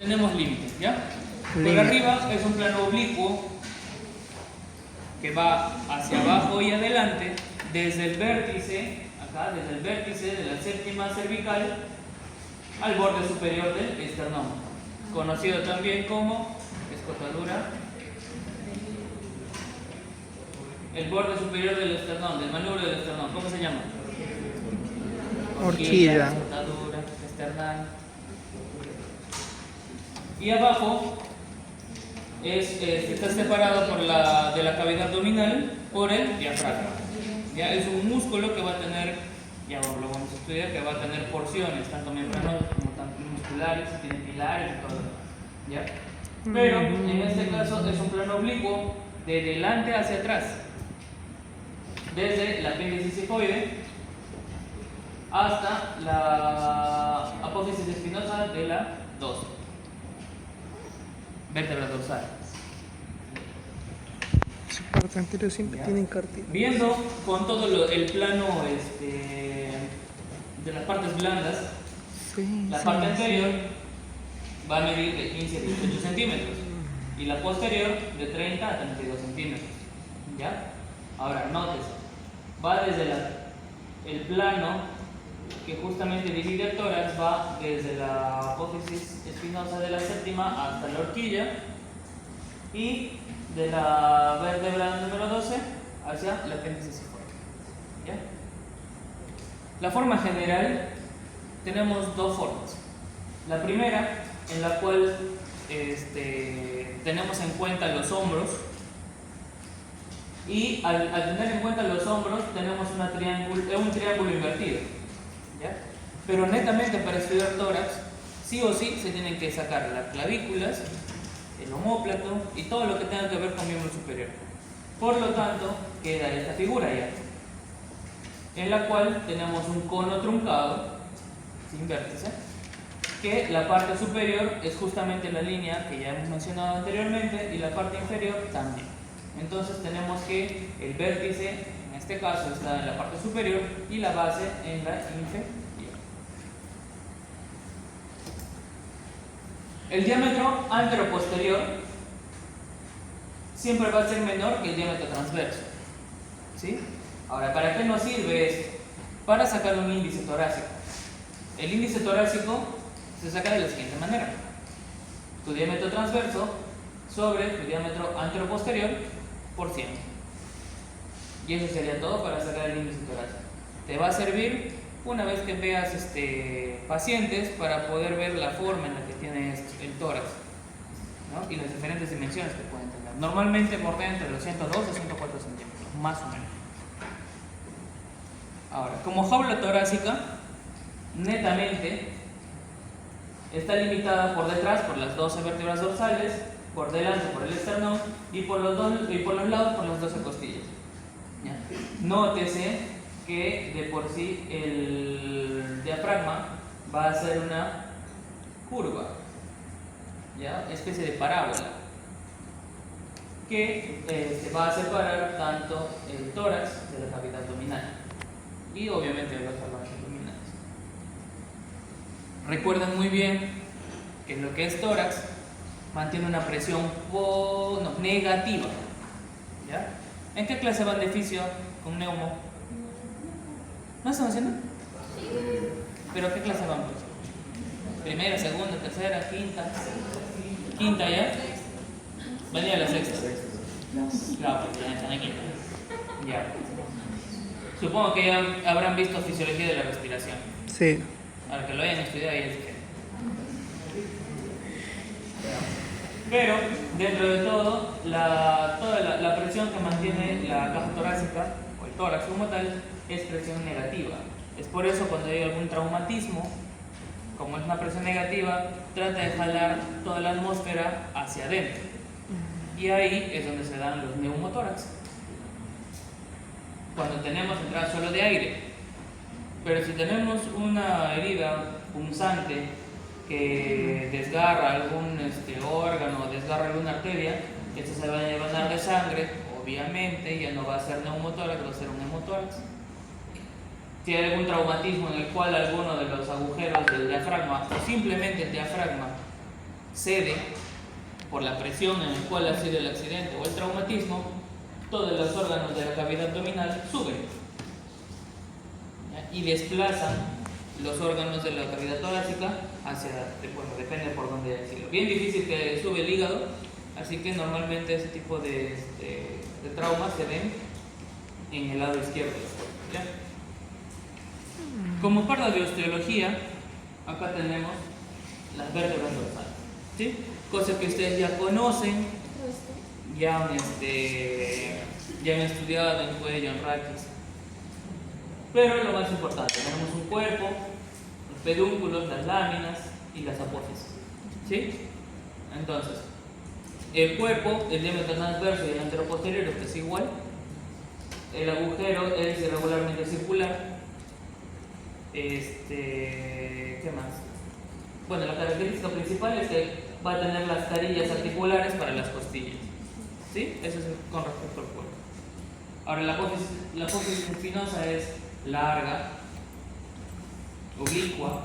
tenemos límites, ¿ya? Por Límite. arriba es un plano oblicuo que va hacia abajo y adelante desde el vértice, acá, desde el vértice de la séptima cervical al borde superior del esternón, conocido también como escotadura. El borde superior del esternón, del manubrio del esternón, ¿cómo se llama? Horquilla. Escotadura esternal. Y abajo está separado por de la cavidad abdominal por el diafragma. ¿Ya? Es un músculo que va a tener, ya lo vamos a estudiar, que va a tener porciones, tanto membranosas como tanto musculares, tiene pilares y todo. ¿Ya? Pero en este caso es un plano oblicuo de delante hacia atrás, desde el apéndice cifoide hasta la apófisis espinosa de la 2, vértebra dorsal. Su parte anterior siempre tienen cartílago. Viendo con todo el plano de las partes blandas, Sí, la sí, parte sí. anterior va a medir de 15 a 18 centímetros y la posterior de 30 a 32 centímetros. ¿Ya? Ahora, nótese, va desde el plano que justamente divide el tórax, va desde la apófisis espinosa de la séptima hasta la horquilla y de la vértebra número 12 hacia el apéndice cifoide. ¿Ya? La forma general, tenemos dos formas. La primera, en la cual tenemos en cuenta los hombros, y al tener en cuenta los hombros tenemos un triángulo invertido. ¿Ya? Pero netamente para estudiar tórax, sí o sí se tienen que sacar las clavículas, el omóplato y todo lo que tenga que ver con miembro superior. Por lo tanto, queda esta figura ya, en la cual tenemos un cono truncado, sin vértice, que la parte superior es justamente la línea que ya hemos mencionado anteriormente y la parte inferior también. Entonces tenemos que el vértice, en este caso, está en la parte superior y la base en la inferior. El diámetro anteroposterior siempre va a ser menor que el diámetro transverso. ¿Sí? Ahora, ¿para qué nos sirve esto? Para sacar un índice torácico. El índice torácico se saca de la siguiente manera: tu diámetro transverso sobre tu diámetro anteroposterior por 100. Y eso sería todo para sacar el índice torácico. Te va a servir una vez que veas pacientes para poder ver la forma en la que tiene el tórax, ¿no? Y las diferentes dimensiones que pueden tener. Normalmente bordea entre los 102 a 104 centímetros, más o menos. Ahora, como jaula torácica, netamente está limitada por detrás por las 12 vértebras dorsales, por delante por el esternón y por los lados por las 12 costillas. ¿Ya? Nótese que de por sí el diafragma va a ser una curva, ¿ya? Especie de parábola que va a separar tanto el tórax de la cavidad abdominal y obviamente de los órganos abdominales. Recuerden muy bien que lo que es tórax mantiene una presión negativa. ¿Ya? ¿En qué clase va beneficio con neumo? ¿No están haciendo? ¿Pero qué clase van? Primera, segunda, tercera, quinta. ¿Quinta ya? Venía a la sexta. Claro, porque ya están aquí. Ya. Supongo que ya habrán visto fisiología de la respiración. Sí. Para que lo hayan estudiado ya se queda. Pero dentro de todo, toda la presión que mantiene la caja torácica o el tórax como tal es presión negativa. Es por eso cuando hay algún traumatismo, como es una presión negativa, trata de jalar toda la atmósfera hacia adentro. Y ahí es donde se dan los neumotórax. Cuando tenemos entrada solo de aire. Pero si tenemos una herida punzante que desgarra algún órgano, desgarra alguna arteria, esto se va a llenar de sangre, obviamente ya no va a ser neumotórax, va a ser un hemotórax. Si hay algún traumatismo en el cual alguno de los agujeros del diafragma o simplemente el diafragma cede por la presión en la cual ha sido el accidente o el traumatismo, todos los órganos de la cavidad abdominal suben, ¿ya? Y desplazan los órganos de la cavidad torácica hacia, bueno, depende por dónde haya sido. Bien difícil que sube el hígado, así que normalmente ese tipo de traumas se ven en el lado izquierdo del cuerpo, ¿ya? Como parte de osteología, acá tenemos las vértebras dorsales, ¿sí? Cosas que ustedes ya conocen, ya han estudiado en cuello, en raquis. Pero lo más importante, tenemos un cuerpo, los pedúnculos, las láminas y las apófisis, ¿sí? Entonces, el cuerpo, el diámetro transverso y el anteroposterior es igual. El agujero es irregularmente circular. ¿Qué más? Bueno, la característica principal es que va a tener las carillas articulares para las costillas, ¿sí? Eso es con respecto al cuerpo. Ahora, la apófisis espinosa es larga, oblicua.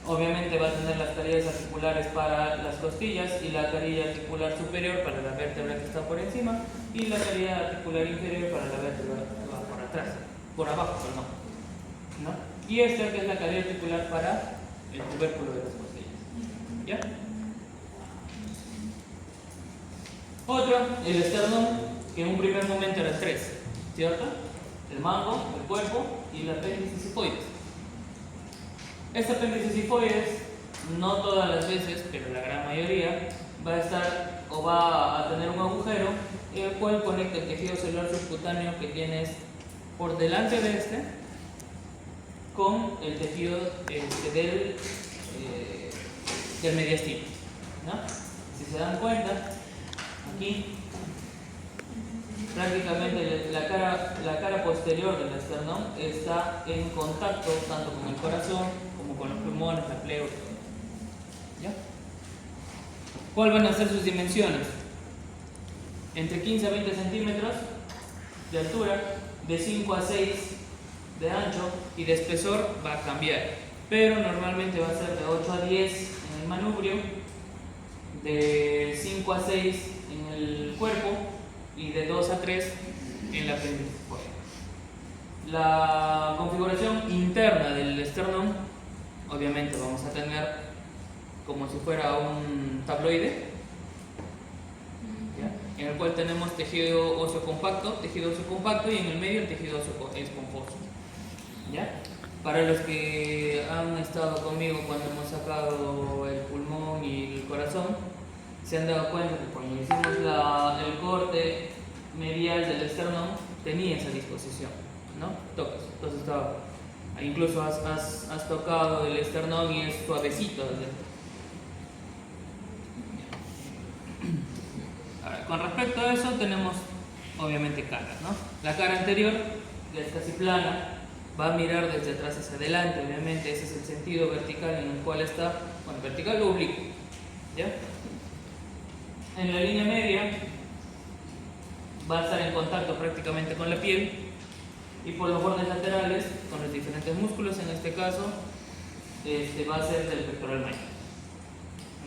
Obviamente va a tener las carillas articulares para las costillas y la carilla articular superior para la vértebra que está por encima y la carilla articular inferior para la vértebra que va por atrás, por abajo, perdón, ¿no? Y esta que es la carilla articular para el tubérculo de las costillas, ¿ya? Otro, el esternón, que en un primer momento eran tres, ¿cierto? El mango, el cuerpo y la apéndice sifoides. Este apéndice sifoides, no todas las veces, pero la gran mayoría, va a estar o va a tener un agujero el cual conecta el tejido celular subcutáneo que tienes por delante de este con el tejido del mediastino, ¿no? Si se dan cuenta, aquí prácticamente la cara posterior del esternón está en contacto tanto con el corazón como con los pulmones, la pleura, ¿ya? ¿Cuáles van a ser sus dimensiones? Entre 15 a 20 centímetros de altura, de 5 a 6 de ancho y de espesor va a cambiar, pero normalmente va a ser de 8 a 10 en el manubrio, de 5 a 6 en el cuerpo y de 2 a 3 en la apéndice. La configuración interna del esternón, obviamente vamos a tener como si fuera un tabloide, ¿ya? En el cual tenemos tejido óseo compacto y en el medio el tejido óseo esponjoso, ¿ya? Para los que han estado conmigo cuando hemos sacado el pulmón y el corazón, se han dado cuenta que cuando hicimos el corte medial del esternón tenía esa disposición, ¿no? Tocas, entonces incluso has tocado el esternón y es suavecito. Ahora, con respecto a eso tenemos obviamente caras, ¿no? La cara anterior, que es casi plana, va a mirar desde atrás hacia adelante, obviamente ese es el sentido vertical en el cual está, bueno, vertical o oblicuo, ¿ya? En la línea media va a estar en contacto prácticamente con la piel y por los bordes laterales con los diferentes músculos, en este caso va a ser del pectoral mayor,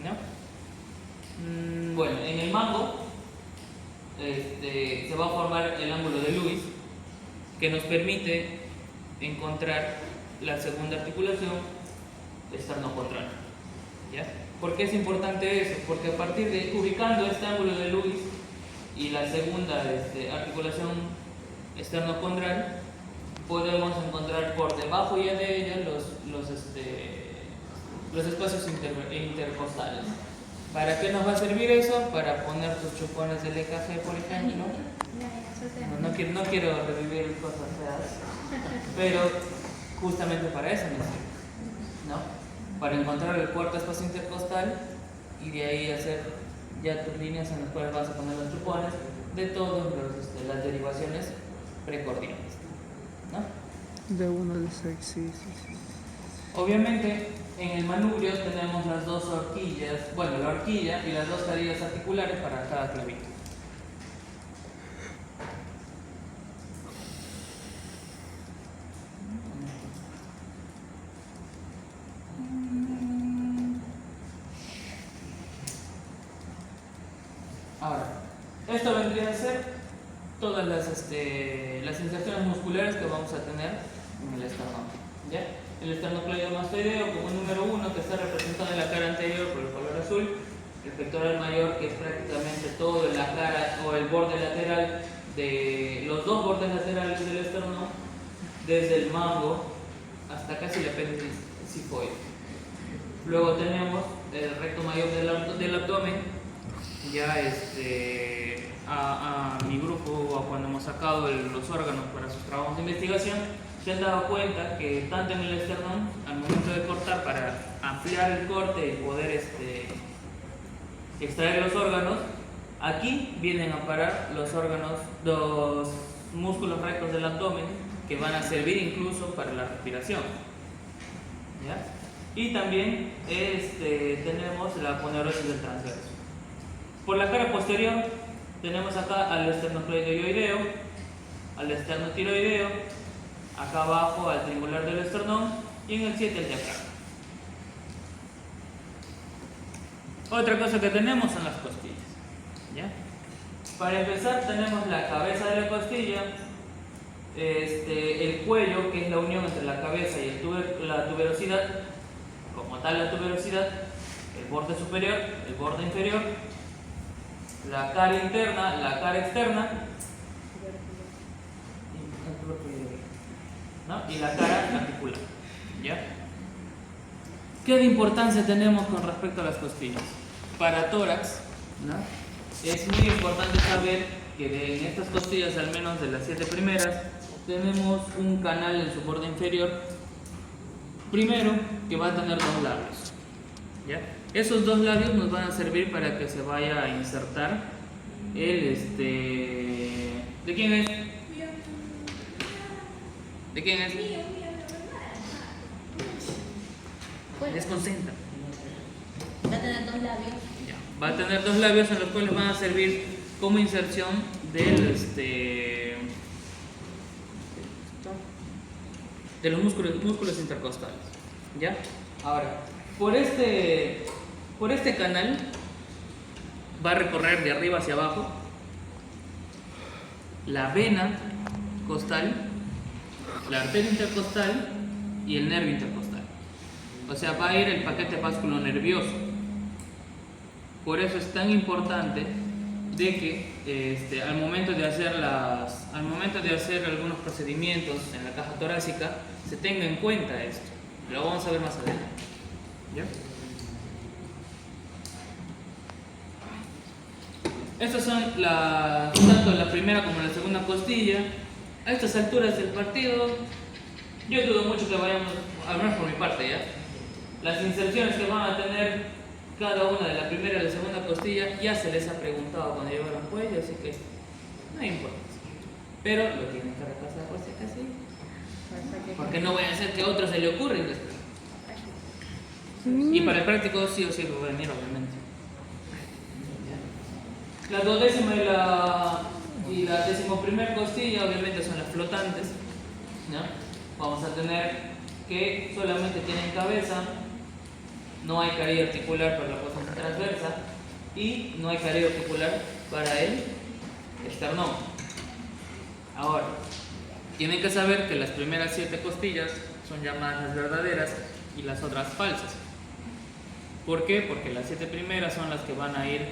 ¿no? Bueno, en el mango se va a formar el ángulo de Lewis que nos permite encontrar la segunda articulación esternocontral, ¿ya? ¿Por qué es importante eso? Porque a partir de ubicando este ángulo de Lewis y la segunda articulación esternocondral, podemos encontrar por debajo ya de ella los espacios intercostales. ¿Para qué nos va a servir eso? Para poner tus chupones del EKG, por ejemplo. No quiero revivir cosas feas, pero justamente para eso me sirve, ¿no? Para encontrar el cuarto espacio intercostal y de ahí hacer ya tus líneas en las cuales vas a poner los chupones de todas las derivaciones precordiales, ¿no? De 1 al 6, sí. Obviamente en el manubrio tenemos las dos horquillas, bueno, la horquilla y las dos carillas articulares para cada clavícula. Ahora, esto vendría a ser todas las inserciones musculares que vamos a tener en el esternón. ¿Ya? El esternocleidomastoideo como número 1, que está representado en la cara anterior por el color azul, el pectoral mayor, que es prácticamente todo en la cara o el borde lateral de los dos bordes laterales del esternón, desde el mango hasta casi el apéndice cifoide. Luego tenemos el recto mayor del abdomen. Ya a mi grupo, cuando hemos sacado los órganos para sus trabajos de investigación, se han dado cuenta que tanto en el esternón, al momento de cortar para ampliar el corte y poder extraer los órganos, aquí vienen a parar los órganos, los músculos rectos del abdomen, que van a servir incluso para la respiración. ¿Ya? Y también tenemos la aponeurosis del transverso. Por la cara posterior tenemos acá al esternocleidoideo, al esternotiroideo, acá abajo al triangular del esternón y en el 7 el diafragma. Otra cosa que tenemos son las costillas. ¿Ya? Para empezar tenemos la cabeza de la costilla, el cuello, que es la unión entre la cabeza y la tuberosidad, como tal la tuberosidad, el borde superior, el borde inferior, la cara interna, la cara externa, ¿no? Y la cara articular. ¿Ya? ¿Qué de importancia tenemos con respecto a las costillas? Para tórax, ¿no? Es muy importante saber que en estas costillas, al menos de las 7 primeras, tenemos un canal en su borde inferior, primero, que va a tener 2 labios. ¿Ya? Esos 2 labios nos van a servir para que se vaya a insertar el ¿de quién es? ¿De quién es? Desconcentra. Va a tener 2 labios. Ya. Va a tener 2 labios en los cuales van a servir como inserción del de los músculos intercostales. ¿Ya? Ahora, por este canal va a recorrer de arriba hacia abajo la vena costal, la arteria intercostal y el nervio intercostal. O sea, va a ir el paquete vasculonervioso. Por eso es tan importante de que al momento de hacer algunos procedimientos en la caja torácica se tenga en cuenta esto. Lo vamos a ver más adelante. ¿Ya? Estas son tanto la primera como la segunda costilla. A estas alturas del partido, yo dudo mucho que vayamos, al menos por mi parte, ¿ya? Las inserciones que van a tener cada una de la primera y la segunda costilla ya se les ha preguntado cuando llevaron cuello, así que no importa. Pero lo tienen que repasar por si acaso, porque no voy a hacer que a otros se le ocurra y les pregunte. Y para el práctico sí o sí lo voy a venir, obviamente. La 12ª y la 11ª costilla obviamente son las flotantes, ¿no? Vamos a tener que solamente tienen cabeza, no hay carilla articular para la porción transversa y no hay carilla articular para el esternón. Ahora, tienen que saber que las primeras 7 costillas son llamadas las verdaderas y las otras falsas. ¿Por qué? Porque las 7 primeras son las que van a ir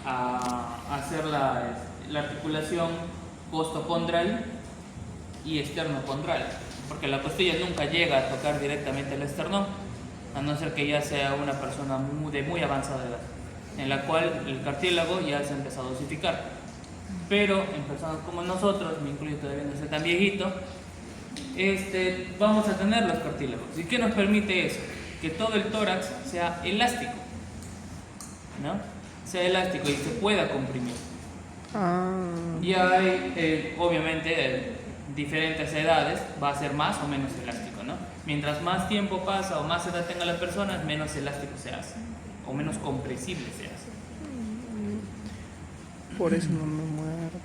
a hacer la articulación costopondral y esternopondral, porque la costilla nunca llega a tocar directamente el esternón, a no ser que ya sea una persona de muy avanzada edad, en la cual el cartílago ya se ha empezado a osificar. Pero en personas como nosotros, me incluyo todavía no soy tan viejito, vamos a tener los cartílagos. ¿Y qué nos permite eso? Que todo el tórax sea elástico, ¿no? Sea elástico y se pueda comprimir. Y hay, obviamente, diferentes edades, va a ser más o menos elástico, ¿no? Mientras más tiempo pasa o más edad tenga la persona, menos elástico se hace, o menos compresible se hace. Por eso no me muerto,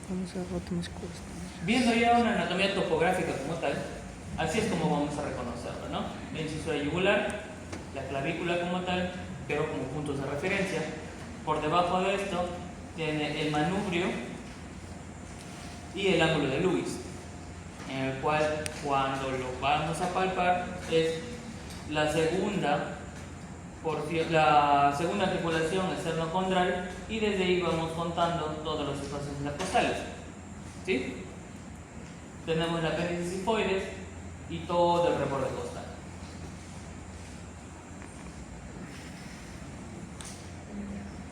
no se ha roto mis costas. Viendo ya una anatomía topográfica como tal, así es como vamos a reconocerlo, ¿no? La incisura yugular, la clavícula como tal, pero como puntos de referencia. Por debajo de esto tiene el manubrio y el ángulo de Lewis, en el cual cuando lo vamos a palpar es la segunda tripulación esternocondral, y desde ahí vamos contando todos los espacios intercostales. ¿Sí? Tenemos el apéndice sifoides y todo el reborde costal.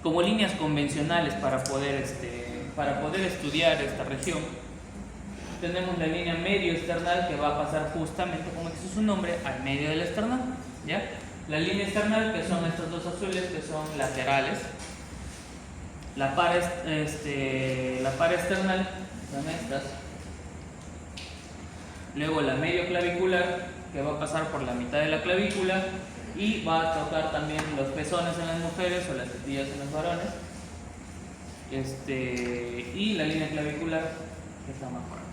Como líneas convencionales para poder estudiar esta región, tenemos la línea medio esternal, que va a pasar justamente, como dice su nombre, al medio del esternal, ¿ya? La línea external, que son estos dos azules, que son laterales. La par external son estas. Luego la medio clavicular, que va a pasar por la mitad de la clavícula y va a tocar también los pezones en las mujeres o las tetillas en los varones. Y la línea clavicular, que está más fuerte.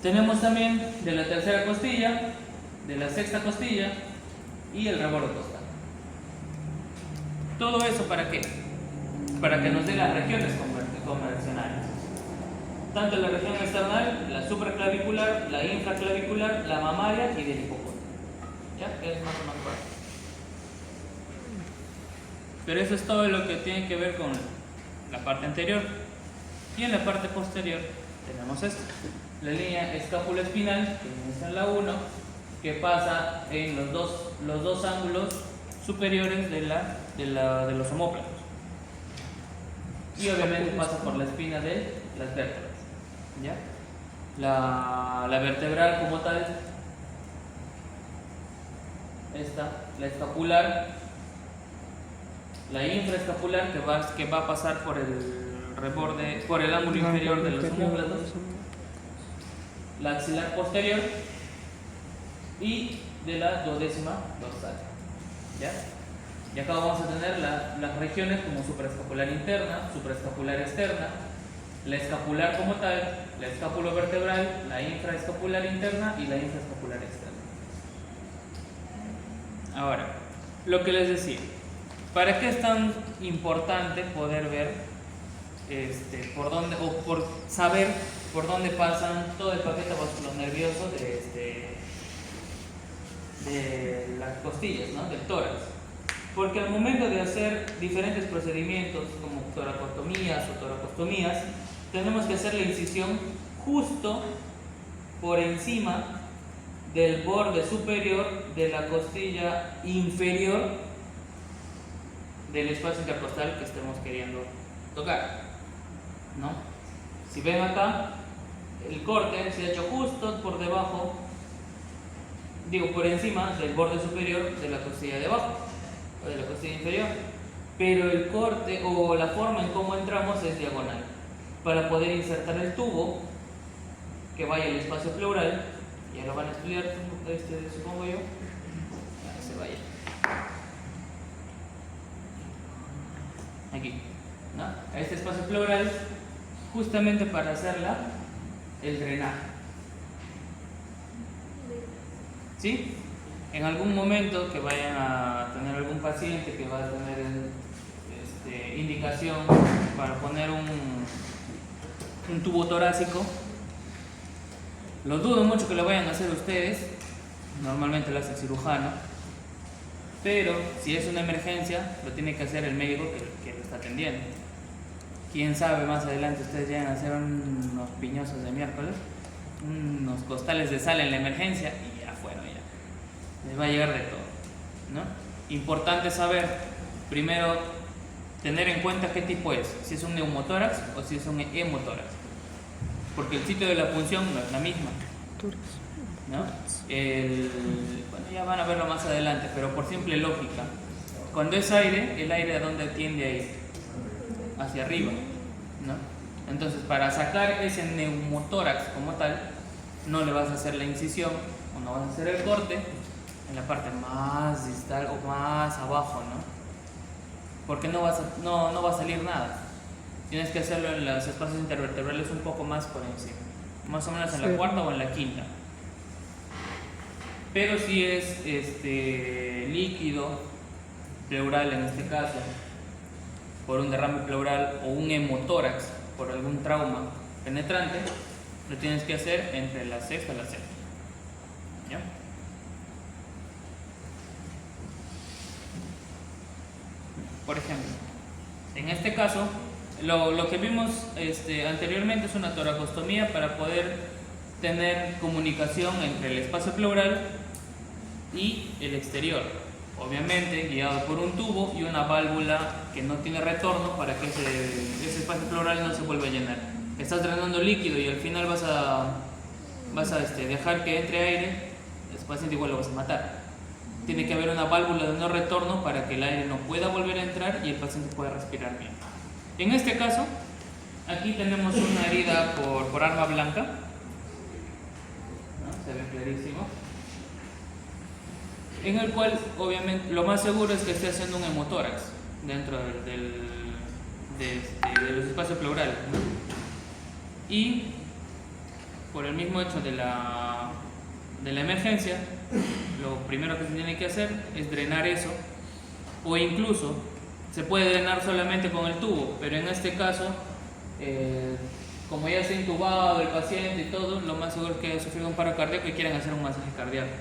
Tenemos también de la tercera costilla, de la sexta costilla y el reborde costal. ¿Todo eso para qué? Para que nos dé las regiones convencionales. Tanto la región external, la supraclavicular, la infraclavicular, la mamaria y del hipocondrio. ¿Ya? Que es más o menos fácil. Pero eso es todo lo que tiene que ver con la parte anterior. Y en la parte posterior tenemos esto. La línea escápulo-espinal, que es en la 1, que pasa en los dos ángulos superiores de los omóplatos. Y obviamente pasa por la espina de las vértebras. ¿Ya? La vertebral como tal, esta, la escapular, la infraescapular, que va a pasar por el ángulo inferior de los omóplatos, la axilar posterior y de la duodécima dorsal. ¿Ya? Y acá vamos a tener las regiones como supraescapular interna, supraescapular externa, la escapular como tal, la escapulovertebral, la infraescapular interna y la infraescapular externa. Ahora, lo que les decía, ¿para qué es tan importante poder ver por dónde, o por saber por dónde pasan todo el paquete vasculonervioso de las costillas, ¿no? Del tórax? Porque al momento de hacer diferentes procedimientos como toracostomías o toracostomías, tenemos que hacer la incisión justo por encima del borde superior de la costilla inferior del espacio intercostal que estemos queriendo tocar, ¿no? Si ven acá, el corte se ha hecho justo por debajo, por encima del borde superior de la costilla de abajo o de la costilla inferior, pero el corte o la forma en cómo entramos es diagonal, para poder insertar el tubo que vaya al espacio pleural. Ya lo van a estudiar, supongo yo. Se vaya aquí, ¿no? A este espacio pleural, justamente para hacerla el drenaje. ¿Sí? En algún momento que vayan a tener algún paciente que va a tener indicación para poner un tubo torácico, lo dudo mucho que lo vayan a hacer ustedes, normalmente lo hace el cirujano, pero si es una emergencia lo tiene que hacer el médico que lo está atendiendo. Quién sabe, más adelante ustedes llegan a hacer unos piñosos de miércoles, unos costales de sal en la emergencia y ya fueron, ya les va a llegar de todo, ¿no? Importante saber, primero, tener en cuenta qué tipo es, si es un neumotórax o si es un hemotórax, porque el sitio de la punción no es la misma, ¿no? Bueno, ya van a verlo más adelante, pero por simple lógica, cuando es aire, ¿el aire a dónde tiende a ir? Hacia arriba, ¿no? Entonces, para sacar ese neumotórax como tal, no le vas a hacer la incisión o no vas a hacer el corte en la parte más distal o más abajo, ¿no? Porque no va a salir nada. Tienes que hacerlo en los espacios intervertebrales un poco más por encima, más o menos en la cuarta o en la quinta. Pero si es líquido, pleural en este caso, por un derrame pleural o un hemotórax por algún trauma penetrante, lo tienes que hacer entre la sexta y la séptima. ¿Ya? Por ejemplo, en este caso, lo que vimos anteriormente es una toracostomía para poder tener comunicación entre el espacio pleural y el exterior, obviamente guiado por un tubo y una válvula que no tiene retorno para que ese espacio pleural no se vuelva a llenar. Estás drenando líquido y al final vas a dejar que entre aire, el paciente igual lo vas a matar. Tiene que haber una válvula de no retorno para que el aire no pueda volver a entrar y el paciente pueda respirar bien. En este caso, aquí tenemos una herida por arma blanca, ¿no? Se ve clarísimo, en el cual obviamente lo más seguro es que esté haciendo un hemotórax dentro de los espacios pleurales, ¿no? Y por el mismo hecho de la emergencia, lo primero que se tiene que hacer es drenar eso, o incluso se puede drenar solamente con el tubo, pero en este caso, como ya está intubado el paciente y todo, lo más seguro es que haya sufrido un paro cardíaco y quieran hacer un masaje cardíaco.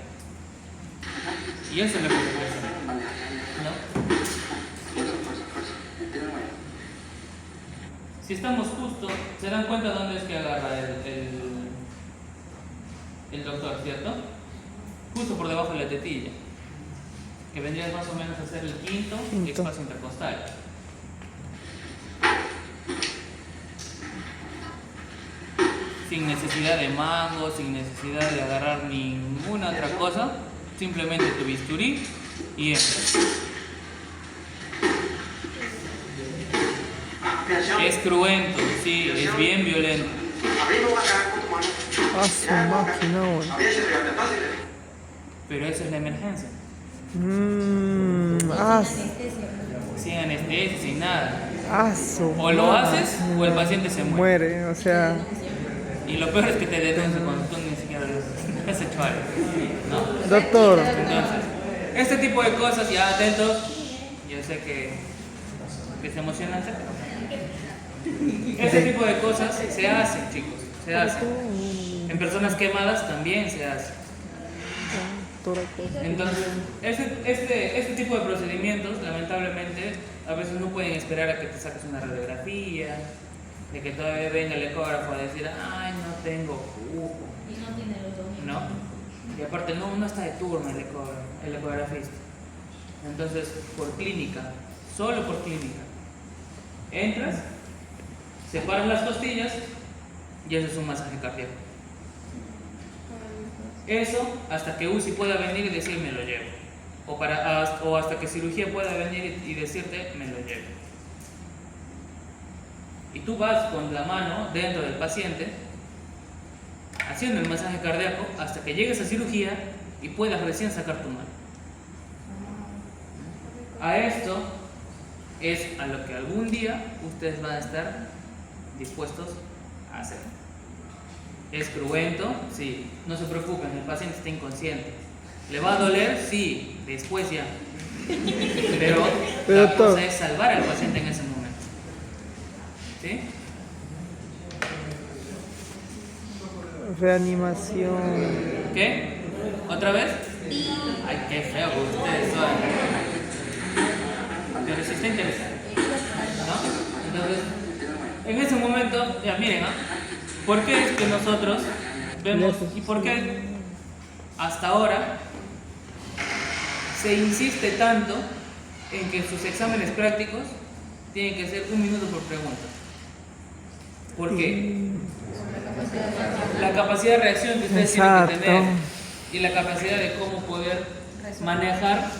Y eso es lo que se puede hacer, ¿no? Si estamos justo, se dan cuenta dónde es que agarra el doctor, ¿cierto? Justo por debajo de la tetilla, que vendría más o menos a ser el quinto espacio intercostal. Sin necesidad de mango, sin necesidad de agarrar ninguna otra cosa, simplemente tu bisturí y entras. Es cruento, sí, es bien violento. A su máquina, güey. Pero esa es la emergencia. Sin anestesia, sin nada. O lo haces o el paciente se muere. O sea. Y lo peor es que te denuncian cuando tú ni siquiera lo has hecho algo, ¿no? Doctor. Entonces, este tipo de cosas, ya atentos, yo sé que es emocionante, pero este tipo de cosas se hacen, chicos, se hacen. En personas quemadas también se hace. Entonces, este tipo de procedimientos, lamentablemente, a veces no pueden esperar a que te saques una radiografía, de que todavía venga el ecógrafo a decir, ay, no tengo cupo. Y no tiene los domingos. ¿No? Y aparte, no está de turno el ecografista. Entonces, por clínica, solo por clínica, entras, separas las costillas y eso es un masaje cardíaco. Eso hasta que UCI pueda venir y decir me lo llevo, o hasta que cirugía pueda venir y decirte me lo llevo. Y tú vas con la mano dentro del paciente haciendo el masaje cardíaco hasta que llegues a cirugía y puedas recién sacar tu mano. A esto es a lo que algún día ustedes van a estar dispuestos a hacer. ¿Es cruento? Sí. No se preocupen, el paciente está inconsciente. ¿Le va a doler? Sí, después ya. Pero la cosa es salvar al paciente en ese momento. ¿Sí? Reanimación. ¿Qué? ¿Otra vez? Ay, qué feo que ustedes son. Pero sí está interesante, ¿no? Entonces, en ese momento, ya miren, ¿no? ¿Por qué es que nosotros vemos y por qué hasta ahora se insiste tanto en que sus exámenes prácticos tienen que ser 1 minuto por pregunta? ¿Por qué? La capacidad de reacción que ustedes tienen que tener y la capacidad de cómo poder manejar